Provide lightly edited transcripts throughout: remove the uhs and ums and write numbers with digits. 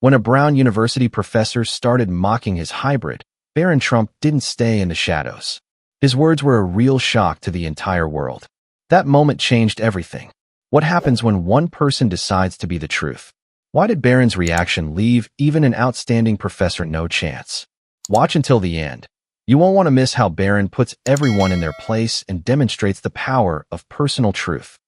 When a Brown University professor started mocking his hybrid, Barron Trump didn't stay in the shadows. His words were a real shock to the entire world. That moment changed everything. What happens when one person decides to be the truth? Why did Barron's reaction leave even an outstanding professor no chance? Watch until the end. You won't want to miss how Barron puts everyone in their place and demonstrates the power of personal truth.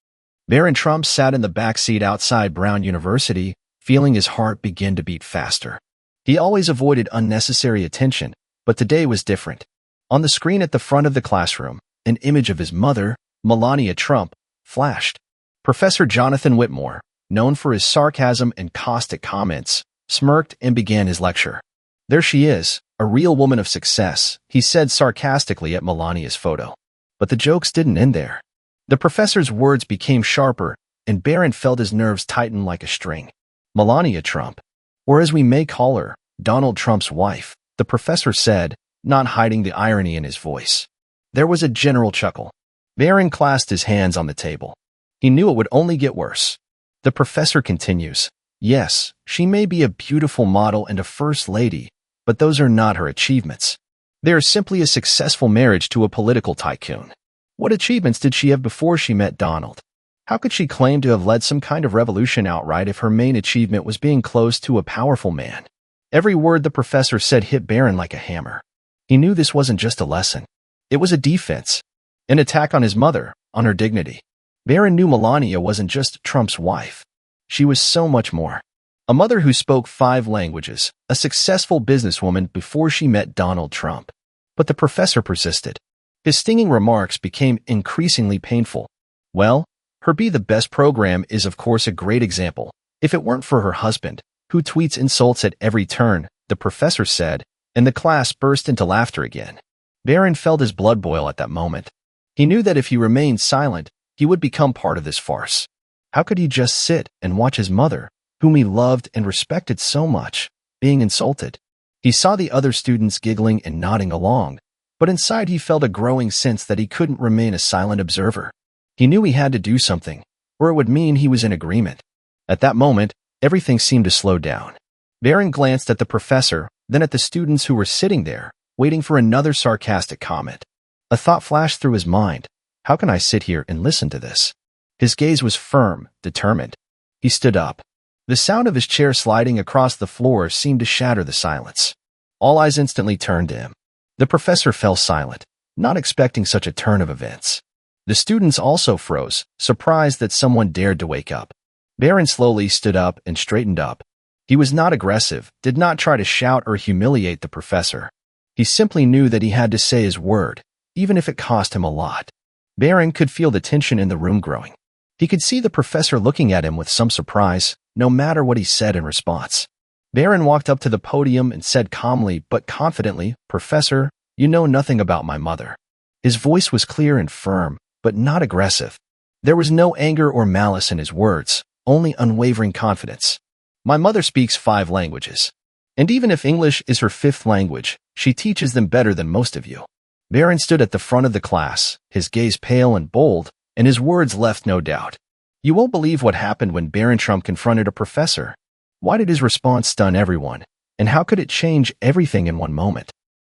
Barron Trump sat in the back seat outside Brown University, feeling his heart begin to beat faster. He always avoided unnecessary attention, but today was different. On the screen at the front of the classroom, an image of his mother, Melania Trump, flashed. Professor Jonathan Whitmore, known for his sarcasm and caustic comments, smirked and began his lecture. "There she is, a real woman of success," he said sarcastically at Melania's photo. But the jokes didn't end there. The professor's words became sharper, and Barron felt his nerves tighten like a string. Melania Trump, or as we may call her, Donald Trump's wife, the professor said, not hiding the irony in his voice. There was a general chuckle. Barron clasped his hands on the table. He knew it would only get worse. The professor continues, "Yes, she may be a beautiful model and a first lady, but those are not her achievements. They are simply a successful marriage to a political tycoon. What achievements did she have before she met Donald? How could she claim to have led some kind of revolution outright if her main achievement was being close to a powerful man?" Every word the professor said hit Barron like a hammer. He knew this wasn't just a lesson. It was a defense, an attack on his mother, on her dignity. Barron knew Melania wasn't just Trump's wife. She was so much more. A mother who spoke 5 languages, a successful businesswoman before she met Donald Trump. But the professor persisted. His stinging remarks became increasingly painful. Well, her Be the Best program is of course a great example. If it weren't for her husband, who tweets insults at every turn, the professor said, and the class burst into laughter again. Barron felt his blood boil at that moment. He knew that if he remained silent, he would become part of this farce. How could he just sit and watch his mother, whom he loved and respected so much, being insulted? He saw the other students giggling and nodding along, but inside he felt a growing sense that he couldn't remain a silent observer. He knew he had to do something, or it would mean he was in agreement. At that moment, everything seemed to slow down. Barron glanced at the professor, then at the students who were sitting there, waiting for another sarcastic comment. A thought flashed through his mind. How can I sit here and listen to this? His gaze was firm, determined. He stood up. The sound of his chair sliding across the floor seemed to shatter the silence. All eyes instantly turned to him. The professor fell silent, not expecting such a turn of events. The students also froze, surprised that someone dared to wake up. Barron slowly stood up and straightened up. He was not aggressive, did not try to shout or humiliate the professor. He simply knew that he had to say his word, even if it cost him a lot. Barron could feel the tension in the room growing. He could see the professor looking at him with some surprise, no matter what he said in response. Barron walked up to the podium and said calmly but confidently, "Professor, you know nothing about my mother." His voice was clear and firm, but not aggressive. There was no anger or malice in his words, only unwavering confidence. "My mother speaks 5 languages. And even if English is her 5th language, she teaches them better than most of you." Barron stood at the front of the class, his gaze pale and bold, and his words left no doubt. You won't believe what happened when Barron Trump confronted a professor. Why did his response stun everyone, and how could it change everything in one moment?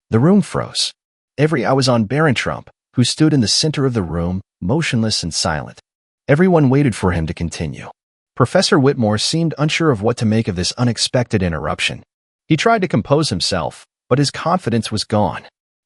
The room froze. Every eye was on Barron Trump, who stood in the center of the room, motionless and silent. Everyone waited for him to continue. Professor Whitmore seemed unsure of what to make of this unexpected interruption. He tried to compose himself, but his confidence was gone.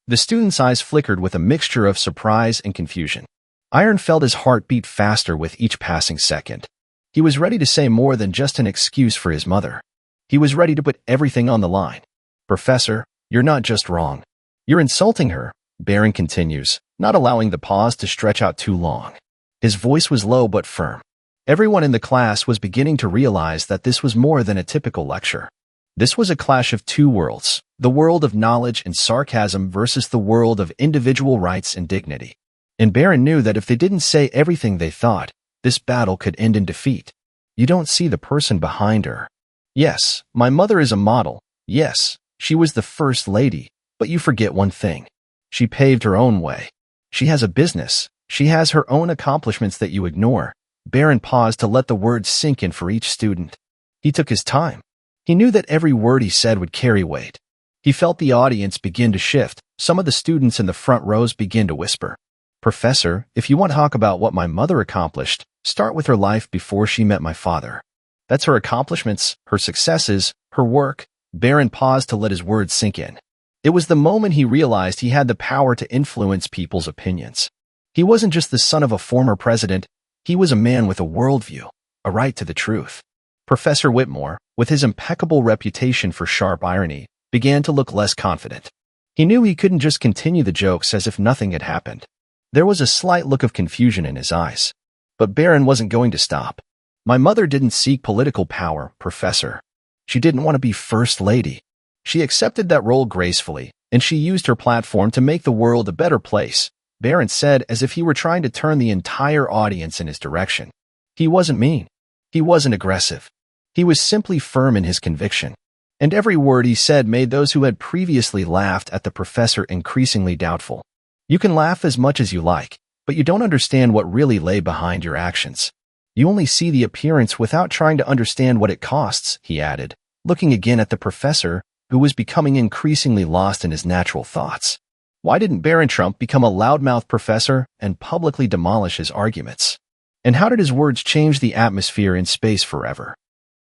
The student's eyes flickered with a mixture of surprise and confusion. Iron felt his heart beat faster with each passing second. He was ready to say more than just an excuse for his mother. He was ready to put everything on the line. "Professor, you're not just wrong. You're insulting her," Barron continues, not allowing the pause to stretch out too long. His voice was low but firm. Everyone in the class was beginning to realize that this was more than a typical lecture. This was a clash of 2 worlds, the world of knowledge and sarcasm versus the world of individual rights and dignity. And Barron knew that if they didn't say everything they thought, this battle could end in defeat. You don't see the person behind her. Yes, my mother is a model. Yes, she was the first lady, but you forget one thing. She paved her own way. She has a business. She has her own accomplishments that you ignore. Barron paused to let the words sink in for each student. He took his time. He knew that every word he said would carry weight. He felt the audience begin to shift. Some of the students in the front rows began to whisper, "Professor, if you want to talk about what my mother accomplished, start with her life before she met my father. That's her accomplishments, her successes, her work." Barron paused to let his words sink in. It was the moment he realized he had the power to influence people's opinions. He wasn't just the son of a former president, he was a man with a worldview, a right to the truth. Professor Whitmore, with his impeccable reputation for sharp irony, began to look less confident. He knew he couldn't just continue the jokes as if nothing had happened. There was a slight look of confusion in his eyes. But Barron wasn't going to stop. "My mother didn't seek political power, Professor. She didn't want to be First Lady. She accepted that role gracefully, and she used her platform to make the world a better place," Barron said, as if he were trying to turn the entire audience in his direction. He wasn't mean. He wasn't aggressive. He was simply firm in his conviction. And every word he said made those who had previously laughed at the professor increasingly doubtful. "You can laugh as much as you like, but you don't understand what really lay behind your actions. You only see the appearance without trying to understand what it costs," he added, looking again at the professor, who was becoming increasingly lost in his natural thoughts. Why didn't Barron Trump become a loudmouth professor and publicly demolish his arguments? And how did his words change the atmosphere in space forever?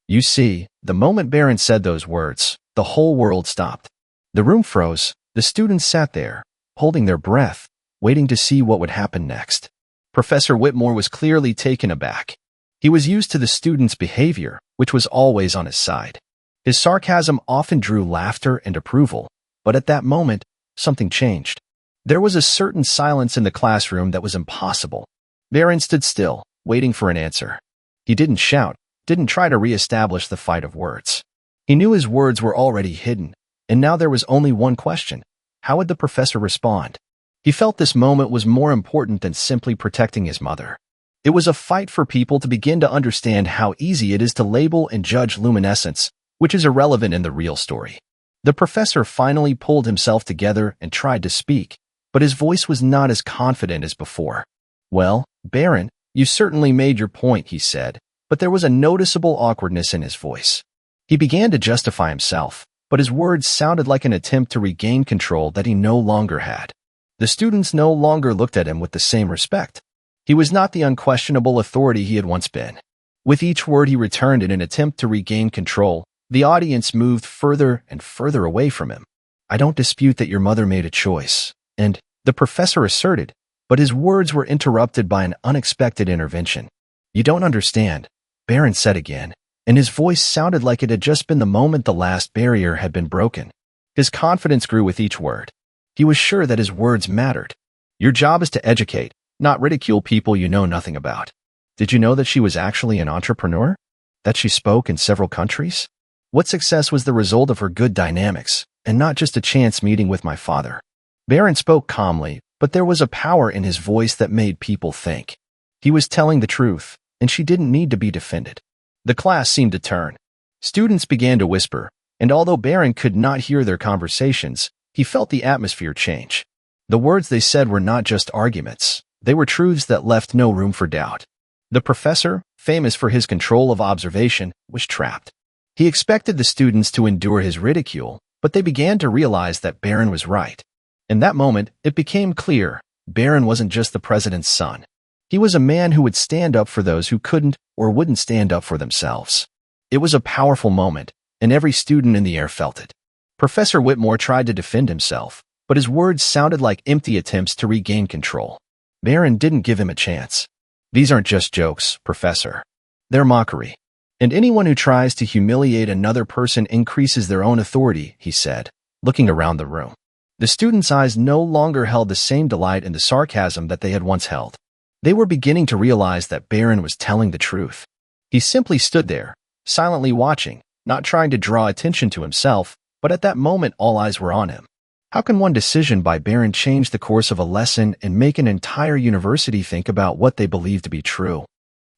You see, the moment Barron said those words, the whole world stopped. The room froze. The students sat there, holding their breath, waiting to see what would happen next. Professor Whitmore was clearly taken aback. He was used to the students' behavior, which was always on his side. His sarcasm often drew laughter and approval, but at that moment, something changed. There was a certain silence in the classroom that was impossible. Barron stood still, waiting for an answer. He didn't shout, didn't try to re-establish the fight of words. He knew his words were already hidden, and now there was only one question. How would the professor respond? He felt this moment was more important than simply protecting his mother. It was a fight for people to begin to understand how easy it is to label and judge luminescence, which is irrelevant in the real story. The professor finally pulled himself together and tried to speak, but his voice was not as confident as before. "Well, Barron, you certainly made your point," he said, but there was a noticeable awkwardness in his voice. He began to justify himself, but his words sounded like an attempt to regain control that he no longer had. The students no longer looked at him with the same respect. He was not the unquestionable authority he had once been. With each word he returned in an attempt to regain control, the audience moved further and further away from him. "I don't dispute that your mother made a choice," and the professor asserted, but his words were interrupted by an unexpected intervention. "You don't understand," Barron said again, and his voice sounded like it had just been the moment the last barrier had been broken. His confidence grew with each word. He was sure that his words mattered. "Your job is to educate, not ridicule people you know nothing about. Did you know that she was actually an entrepreneur? That she spoke in several countries? What success was the result of her good dynamics, and not just a chance meeting with my father?" Barron spoke calmly, but there was a power in his voice that made people think. He was telling the truth, and she didn't need to be defended. The class seemed to turn. Students began to whisper, and although Barron could not hear their conversations, he felt the atmosphere change. The words they said were not just arguments. They were truths that left no room for doubt. The professor, famous for his control of observation, was trapped. He expected the students to endure his ridicule, but they began to realize that Barron was right. In that moment, it became clear, Barron wasn't just the president's son. He was a man who would stand up for those who couldn't or wouldn't stand up for themselves. It was a powerful moment, and every student in the air felt it. Professor Whitmore tried to defend himself, but his words sounded like empty attempts to regain control. Barron didn't give him a chance. "These aren't just jokes, Professor. They're mockery. And anyone who tries to humiliate another person increases their own authority," he said, looking around the room. The students' eyes no longer held the same delight in the sarcasm that they had once held. They were beginning to realize that Barron was telling the truth. He simply stood there, silently watching, not trying to draw attention to himself, but at that moment all eyes were on him. How can one decision by Barron change the course of a lesson and make an entire university think about what they believe to be true?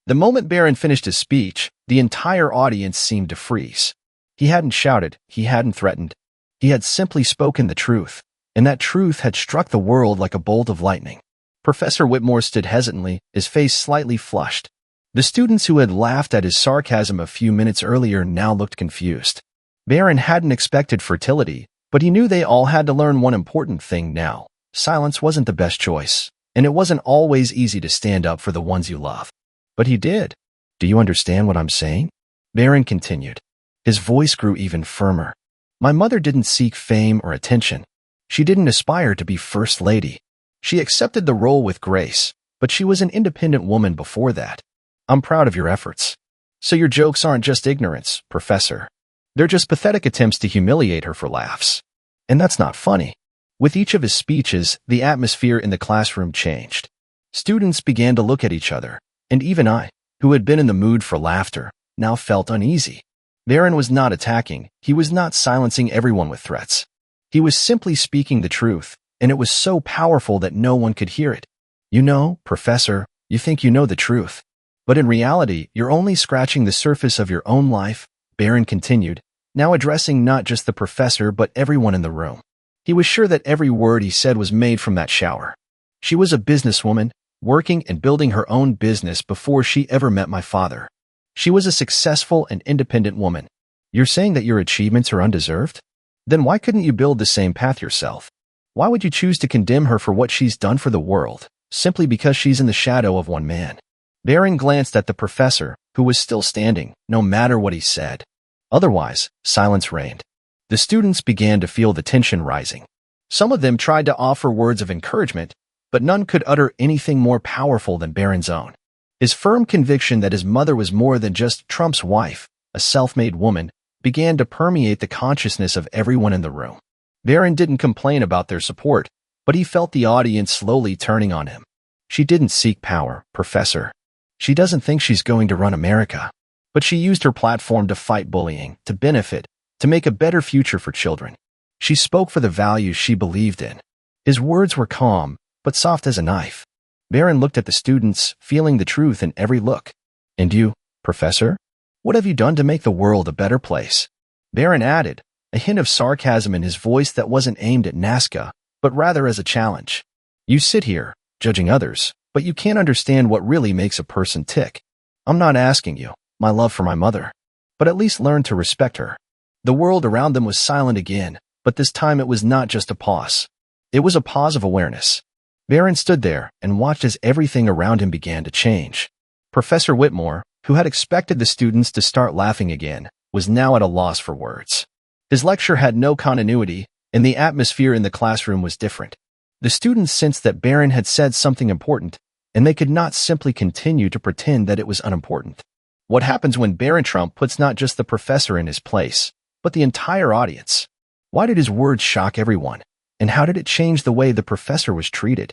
The moment Barron finished his speech, the entire audience seemed to freeze. He hadn't shouted, he hadn't threatened. He had simply spoken the truth, and that truth had struck the world like a bolt of lightning. Professor Whitmore stood hesitantly, his face slightly flushed. The students who had laughed at his sarcasm a few minutes earlier now looked confused. Barron hadn't expected fertility, but he knew they all had to learn one important thing now. Silence wasn't the best choice, and it wasn't always easy to stand up for the ones you love. But he did. Do you understand what I'm saying? Barron continued. His voice grew even firmer. My mother didn't seek fame or attention. She didn't aspire to be First Lady. She accepted the role with grace, but she was an independent woman before that. I'm proud of your efforts. So your jokes aren't just ignorance, Professor. They're just pathetic attempts to humiliate her for laughs. And that's not funny. With each of his speeches, the atmosphere in the classroom changed. Students began to look at each other, and even I, who had been in the mood for laughter, now felt uneasy. Barron was not attacking. He was not silencing everyone with threats. He was simply speaking the truth, and it was so powerful that no one could hear it. You know, Professor, you think you know the truth. But in reality, you're only scratching the surface of your own life, Barron continued, now addressing not just the professor but everyone in the room. He was sure that every word he said was made from that shower. She was a businesswoman, working and building her own business before she ever met my father. She was a successful and independent woman. You're saying that your achievements are undeserved? Then why couldn't you build the same path yourself? Why would you choose to condemn her for what she's done for the world, simply because she's in the shadow of one man? Barron glanced at the professor, who was still standing, no matter what he said. Otherwise, silence reigned. The students began to feel the tension rising. Some of them tried to offer words of encouragement, but none could utter anything more powerful than Barron's own. His firm conviction that his mother was more than just Trump's wife, a self-made woman, began to permeate the consciousness of everyone in the room. Barron didn't complain about their support, but he felt the audience slowly turning on him. She didn't seek power, Professor. She doesn't think she's going to run America. But she used her platform to fight bullying, to benefit, to make a better future for children. She spoke for the values she believed in. His words were calm, but soft as a knife. Barron looked at the students, feeling the truth in every look. And you, Professor? What have you done to make the world a better place? Barron added, a hint of sarcasm in his voice that wasn't aimed at Nazca, but rather as a challenge. You sit here, judging others, but you can't understand what really makes a person tick. I'm not asking you, my love for my mother, but at least learn to respect her. The world around them was silent again, but this time it was not just a pause. It was a pause of awareness. Barron stood there and watched as everything around him began to change. Professor Whitmore, who had expected the students to start laughing again, was now at a loss for words. His lecture had no continuity, and the atmosphere in the classroom was different. The students sensed that Barron had said something important, and they could not simply continue to pretend that it was unimportant. What happens when Barron Trump puts not just the professor in his place, but the entire audience? Why did his words shock everyone? And how did it change the way the professor was treated?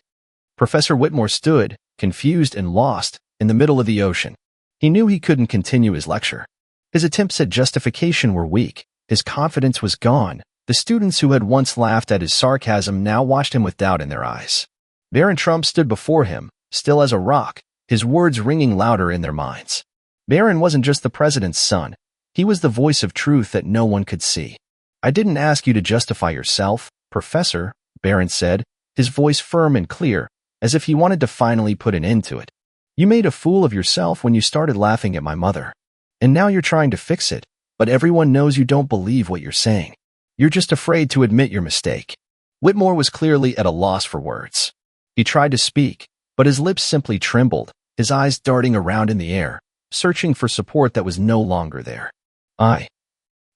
Professor Whitmore stood, confused and lost, in the middle of the ocean. He knew he couldn't continue his lecture. His attempts at justification were weak. His confidence was gone. The students who had once laughed at his sarcasm now watched him with doubt in their eyes. Barron Trump stood before him, still as a rock, his words ringing louder in their minds. Barron wasn't just the president's son. He was the voice of truth that no one could see. I didn't ask you to justify yourself, Professor, Barron said, his voice firm and clear, as if he wanted to finally put an end to it. You made a fool of yourself when you started laughing at my mother. And now you're trying to fix it, but everyone knows you don't believe what you're saying. You're just afraid to admit your mistake. Whitmore was clearly at a loss for words. He tried to speak, but his lips simply trembled, his eyes darting around in the air, searching for support that was no longer there. I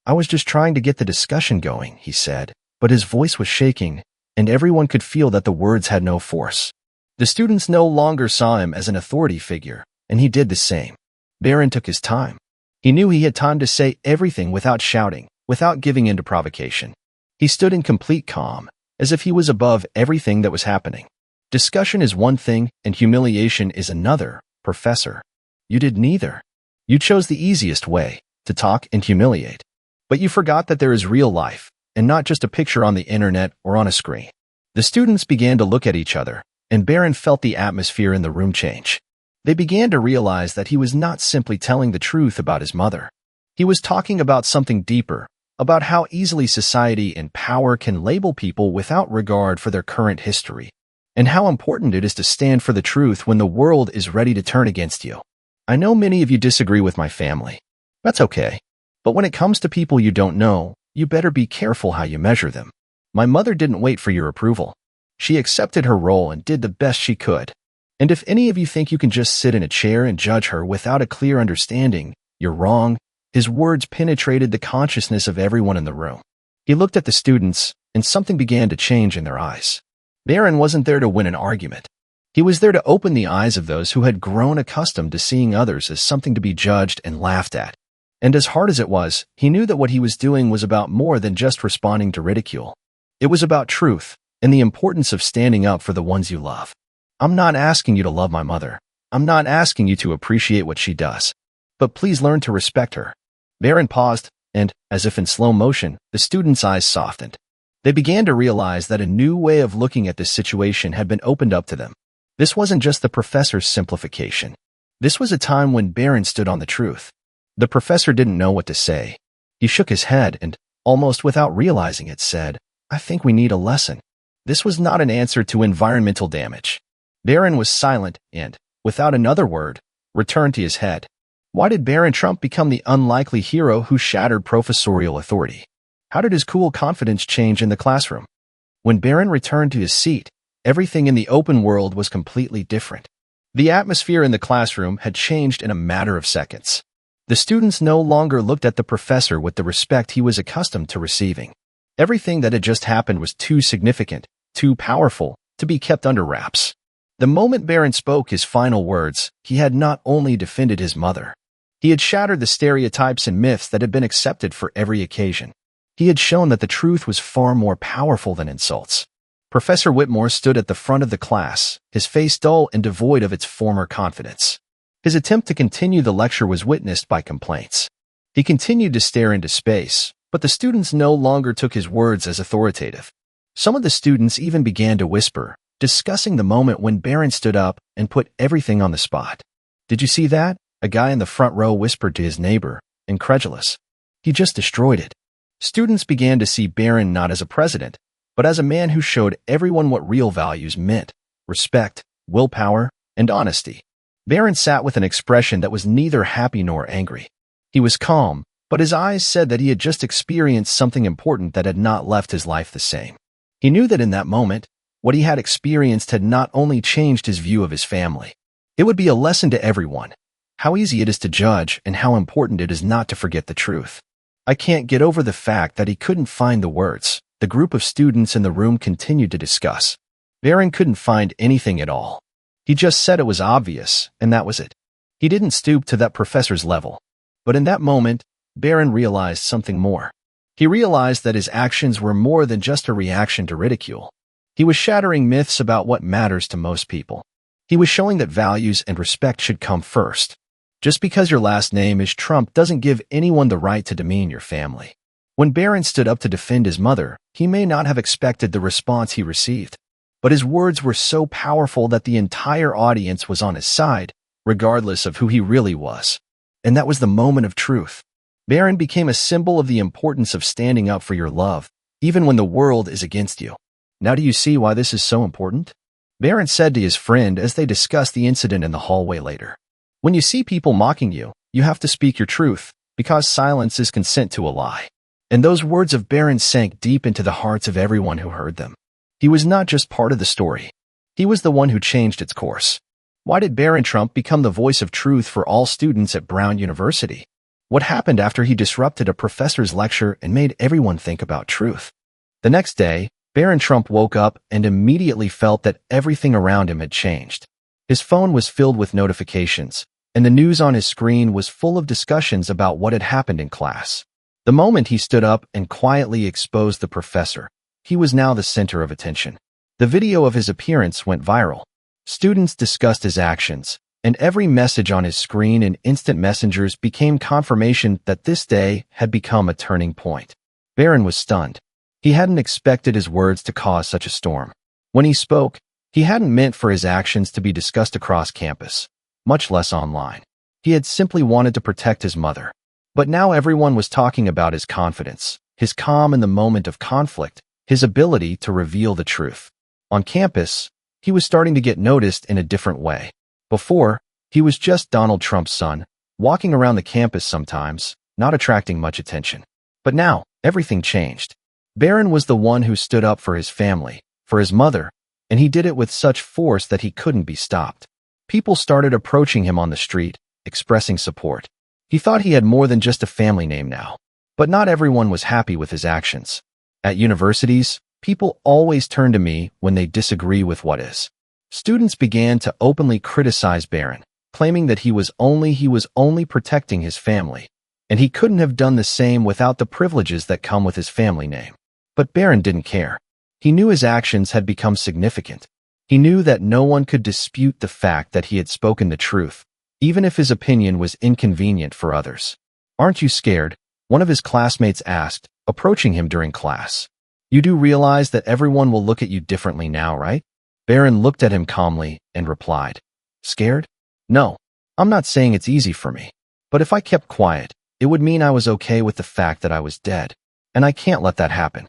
was just trying to get the discussion going, he said, but his voice was shaking, and everyone could feel that the words had no force. The students no longer saw him as an authority figure, and he did the same. Barron took his time. He knew he had time to say everything without shouting, without giving in to provocation. He stood in complete calm, as if he was above everything that was happening. Discussion is one thing, and humiliation is another, Professor. You did neither. You chose the easiest way, to talk and humiliate. But you forgot that there is real life, and not just a picture on the internet or on a screen. The students began to look at each other, and Barron felt the atmosphere in the room change. They began to realize that he was not simply telling the truth about his mother. He was talking about something deeper, about how easily society and power can label people without regard for their current history, and how important it is to stand for the truth when the world is ready to turn against you. I know many of you disagree with my family. That's okay. But when it comes to people you don't know, you better be careful how you measure them. My mother didn't wait for your approval. She accepted her role and did the best she could. And if any of you think you can just sit in a chair and judge her without a clear understanding, you're wrong. His words penetrated the consciousness of everyone in the room. He looked at the students, and something began to change in their eyes. Barron wasn't there to win an argument. He was there to open the eyes of those who had grown accustomed to seeing others as something to be judged and laughed at. And as hard as it was, he knew that what he was doing was about more than just responding to ridicule. It was about truth and the importance of standing up for the ones you love. I'm not asking you to love my mother. I'm not asking you to appreciate what she does. But please learn to respect her. Barron paused, and, as if in slow motion, the students' eyes softened. They began to realize that a new way of looking at this situation had been opened up to them. This wasn't just the professor's simplification. This was a time when Barron stood on the truth. The professor didn't know what to say. He shook his head and, almost without realizing it, said, "I think we need a lesson." This was not an answer to environmental damage. Barron was silent and, without another word, returned to his head. Why did Barron Trump become the unlikely hero who shattered professorial authority? How did his cool confidence change in the classroom? When Barron returned to his seat, everything in the open world was completely different. The atmosphere in the classroom had changed in a matter of seconds. The students no longer looked at the professor with the respect he was accustomed to receiving. Everything that had just happened was too significant, too powerful, to be kept under wraps. The moment Barron spoke his final words, he had not only defended his mother. He had shattered the stereotypes and myths that had been accepted for every occasion. He had shown that the truth was far more powerful than insults. Professor Whitmore stood at the front of the class, his face dull and devoid of its former confidence. His attempt to continue the lecture was witnessed by complaints. He continued to stare into space, but the students no longer took his words as authoritative. Some of the students even began to whisper, discussing the moment when Barron stood up and put everything on the spot. "Did you see that?" A guy in the front row whispered to his neighbor, incredulous. "He just destroyed it." Students began to see Barron not as a president, but as a man who showed everyone what real values meant: respect, willpower, and honesty. Barron sat with an expression that was neither happy nor angry. He was calm, but his eyes said that he had just experienced something important that had not left his life the same. He knew that in that moment, what he had experienced had not only changed his view of his family. It would be a lesson to everyone: how easy it is to judge and how important it is not to forget the truth. I can't get over the fact that he couldn't find the words. The group of students in the room continued to discuss. Barron couldn't find anything at all. He just said it was obvious, and that was it. He didn't stoop to that professor's level. But in that moment, Barron realized something more. He realized that his actions were more than just a reaction to ridicule. He was shattering myths about what matters to most people. He was showing that values and respect should come first. Just because your last name is Trump doesn't give anyone the right to demean your family. When Barron stood up to defend his mother, he may not have expected the response he received. But his words were so powerful that the entire audience was on his side, regardless of who he really was. And that was the moment of truth. Barron became a symbol of the importance of standing up for your love, even when the world is against you. Now do you see why this is so important? Barron said to his friend as they discussed the incident in the hallway later. When you see people mocking you, you have to speak your truth, because silence is consent to a lie. And those words of Barron sank deep into the hearts of everyone who heard them. He was not just part of the story. He was the one who changed its course. Why did Barron Trump become the voice of truth for all students at Brown University? What happened after he disrupted a professor's lecture and made everyone think about truth? The next day, Barron Trump woke up and immediately felt that everything around him had changed. His phone was filled with notifications, and the news on his screen was full of discussions about what had happened in class. The moment he stood up and quietly exposed the professor, he was now the center of attention. The video of his appearance went viral. Students discussed his actions, and every message on his screen and instant messengers became confirmation that this day had become a turning point. Barron was stunned. He hadn't expected his words to cause such a storm. When he spoke, he hadn't meant for his actions to be discussed across campus, much less online. He had simply wanted to protect his mother. But now everyone was talking about his confidence, his calm in the moment of conflict, his ability to reveal the truth. On campus, he was starting to get noticed in a different way. Before, he was just Donald Trump's son, walking around the campus sometimes, not attracting much attention. But now, everything changed. Barron was the one who stood up for his family, for his mother, and he did it with such force that he couldn't be stopped. People started approaching him on the street, expressing support. He thought he had more than just a family name now. But not everyone was happy with his actions. At universities, people always turn to me when they disagree with what is. Students began to openly criticize Barron, claiming that he was only protecting his family, and he couldn't have done the same without the privileges that come with his family name. But Barron didn't care. He knew his actions had become significant. He knew that no one could dispute the fact that he had spoken the truth, even if his opinion was inconvenient for others. "Aren't you scared?" one of his classmates asked, approaching him during class. "You do realize that everyone will look at you differently now, right?" Barron looked at him calmly and replied, "Scared? No, I'm not saying it's easy for me. But if I kept quiet, it would mean I was okay with the fact that I was dead. And I can't let that happen."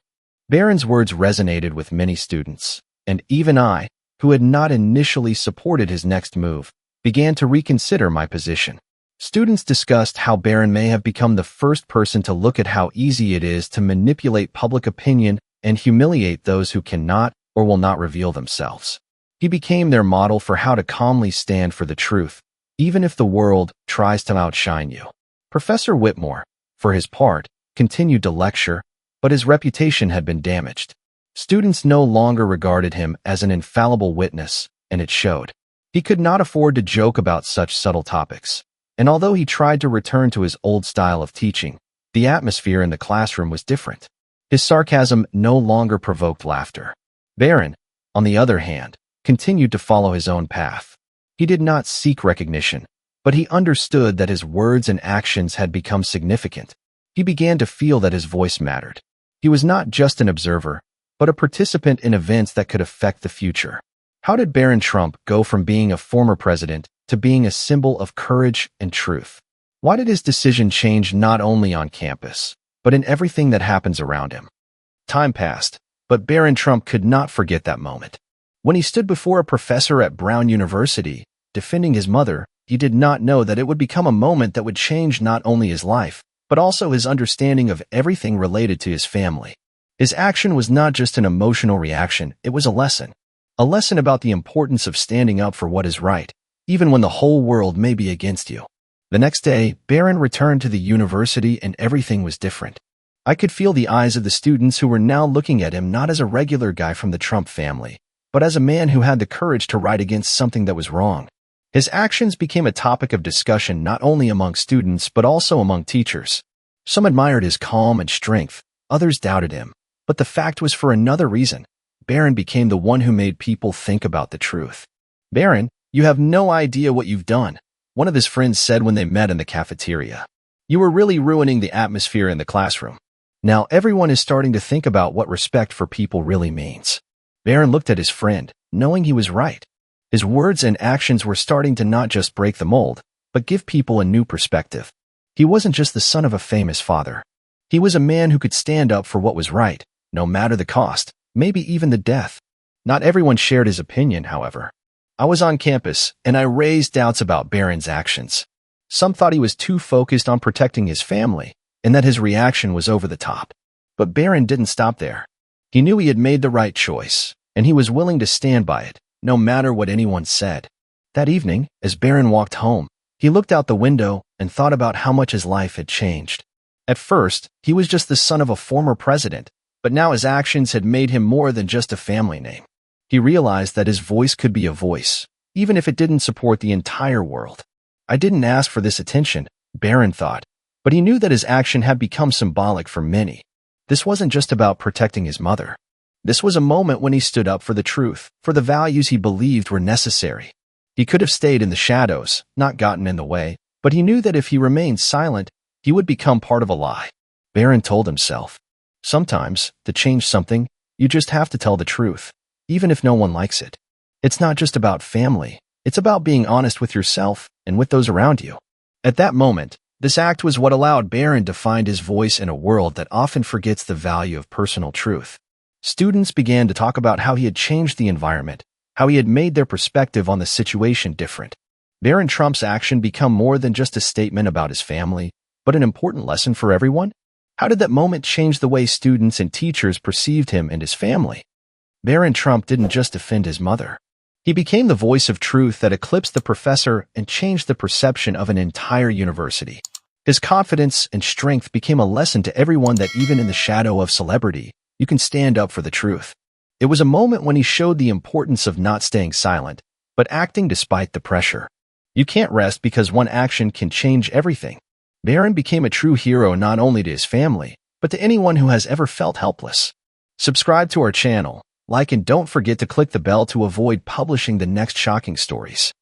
Barron's words resonated with many students, and even I, who had not initially supported his next move, began to reconsider my position. Students discussed how Barron may have become the first person to look at how easy it is to manipulate public opinion and humiliate those who cannot or will not reveal themselves. He became their model for how to calmly stand for the truth, even if the world tries to outshine you. Professor Whitmore, for his part, continued to lecture, but his reputation had been damaged. Students no longer regarded him as an infallible witness, and it showed. He could not afford to joke about such subtle topics. And although he tried to return to his old style of teaching, the atmosphere in the classroom was different. His sarcasm no longer provoked laughter. Barron, on the other hand, continued to follow his own path. He did not seek recognition, but he understood that his words and actions had become significant. He began to feel that his voice mattered. He was not just an observer, but a participant in events that could affect the future. How did Barron Trump go from being a former president to being a symbol of courage and truth? Why did his decision change not only on campus, but in everything that happens around him? Time passed, but Barron Trump could not forget that moment. When he stood before a professor at Brown University, defending his mother, he did not know that it would become a moment that would change not only his life, but also his understanding of everything related to his family. His action was not just an emotional reaction, it was a lesson. A lesson about the importance of standing up for what is right, even when the whole world may be against you. The next day, Barron returned to the university and everything was different. I could feel the eyes of the students who were now looking at him not as a regular guy from the Trump family, but as a man who had the courage to write against something that was wrong. His actions became a topic of discussion not only among students but also among teachers. Some admired his calm and strength, others doubted him. But the fact was for another reason. Barron became the one who made people think about the truth. "Barron, you have no idea what you've done," one of his friends said when they met in the cafeteria. "You were really ruining the atmosphere in the classroom. Now everyone is starting to think about what respect for people really means." Barron looked at his friend, knowing he was right. His words and actions were starting to not just break the mold, but give people a new perspective. He wasn't just the son of a famous father. He was a man who could stand up for what was right, no matter the cost, maybe even the death. Not everyone shared his opinion, however. I was on campus, and I raised doubts about Barron's actions. Some thought he was too focused on protecting his family, and that his reaction was over the top. But Barron didn't stop there. He knew he had made the right choice, and he was willing to stand by it, no matter what anyone said. That evening, as Barron walked home, he looked out the window and thought about how much his life had changed. At first, he was just the son of a former president, but now his actions had made him more than just a family name. He realized that his voice could be a voice, even if it didn't support the entire world. I didn't ask for this attention, Barron thought, but he knew that his action had become symbolic for many. This wasn't just about protecting his mother. This was a moment when he stood up for the truth, for the values he believed were necessary. He could have stayed in the shadows, not gotten in the way, but he knew that if he remained silent, he would become part of a lie. Barron told himself, "Sometimes, to change something, you just have to tell the truth, even if no one likes it. It's not just about family, it's about being honest with yourself and with those around you." At that moment, this act was what allowed Barron to find his voice in a world that often forgets the value of personal truth. Students began to talk about how he had changed the environment, how he had made their perspective on the situation different. Barron Trump's action became more than just a statement about his family. but an important lesson for everyone? How did that moment change the way students and teachers perceived him and his family? Barron Trump didn't just defend his mother. He became the voice of truth that eclipsed the professor and changed the perception of an entire university. His confidence and strength became a lesson to everyone that even in the shadow of celebrity, you can stand up for the truth. It was a moment when he showed the importance of not staying silent, but acting despite the pressure. You can't rest because one action can change everything. Barron became a true hero not only to his family, but to anyone who has ever felt helpless. Subscribe to our channel, like, and don't forget to click the bell to avoid publishing the next shocking stories.